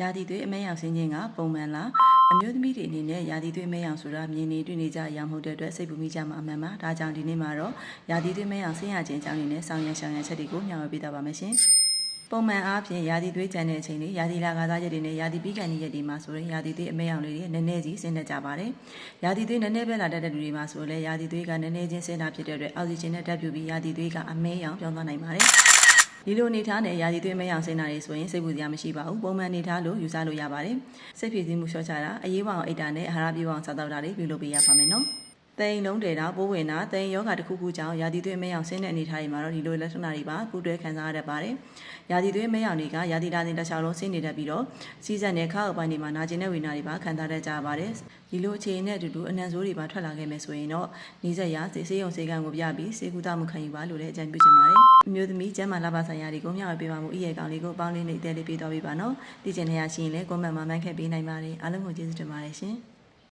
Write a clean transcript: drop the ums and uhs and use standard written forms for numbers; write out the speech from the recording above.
ရာသီသွေးအမဲရောင်ဆင်းခြင်းကပုံမှန်လားအမျိုးသမီးတွေအနေနဲ့ရာသီသွေးအမဲရောင်ဆိုတာမြင်နေတွေ့နေကြရမဟုတ်တဲ့အတွက်စိတ်ပူမိကြမှာအမှန်ပါဒါကြောင့်ဒီနေ့မှာတော့ရာသီသွေးအမဲရောင်ဆင်းရခြင်းအကြောင်းရင်းနဲ့ဆောင်ရန်ရှောင်ရန်ချက်တွေကိုမျှဝေပေးသွားပါမယ်ရှင်ပုံမှန်အားဖြင့်ရာသီသွေးကြမ်းတဲ့အချိန်တွေရာသီလာကားစားရက်တွေနဲ့ရာသီပြီးကန်ရက်တွေမှာဆိုရင်ရာသီသွေးအမဲရောင်လေးတွေနည်းနည်းစီဆင်းတတ်ကြပါတယ်ရာသီသွေးနည်းနည်းပဲလာတတ်တဲ့လူတွေမှာဆိုလည်းရာသီသွေးကနည်းနည်းချင်းဆင်းတာဖြစ်တဲ့အတွက်အောက်ဆီဂျင်နဲ့ဓာတ်ပြုပြီးရာသီသွေးကအမဲရောင်ပြောင်းသွားနိုင်ပါတယ်ဒီလိုအနေထားနဲ့ရာသီသွေးမဲရောင်ဆင်းတာတွေဆိုရင်စိတ်ပူစရာမရှိပါဘူးပုံမှန်အနေထားလို့ယူဆလို့ရပါတယ်စိတ်ဖြည့်ဆည်းမှုလျှော့ချတာအရေးပါအောင်အိတ်တာနဲ့အာဟာရပြည့်အောင်စားတော့တာတွေပြုလုပ်ပေးရပါမယ်နော်သိန်းလုံးတေတာပိုးဝင်တာသိန်းယောဂတစ်ခုခုကြောင့်ရာသီသွေးမဲရောင်ဆင်းတဲ့အနေအထားတွေမှာတော့ဒီလိုလက္ခဏာတွေပါပူတွဲခံစားရတတ်ပါတယ်ရာသီသွေးမဲရောင်တွေကရာသီလာစဉ်တစ်လျှောက်လုံးဆင်းနေတတ်ပြီးတော့စီးစက်နဲ့ခါအုပ်ပိုင်းတွေမှာနာကျင်တဲ့ဝေဒနာတွေပါခံစားတတ်ကြပါတယ်ဒီလိုအခြေအနေနဲ့အတူတူအနံ့ဆိုးတွေပါထွက်လာခဲ့မယ်ဆိုရင်တော့နီးစက်ရဆေးရုံဆေးကံကိုပြပြီးဆေးကုသမှုခံယူပါလို့လည်းအကြံပြုချင်ပါတယ်အမျိုးသမီးကျန်းမာလာပါဆိုင်ရာတွေကိုမျှဝေပေးပါမှုဤရဲ့ကောင်လေးကိုပေါင်းလေးနဲ့အသေးလေးပေးသွားပေးပါနော်သိချင်တဲ့ရရှိရင်လည်း comment မှာမှတ်ခဲ့ပေးနိုင်ပါတယ်အားလုံးကိုကျေးဇူးတင်ပါတယ်ရှင်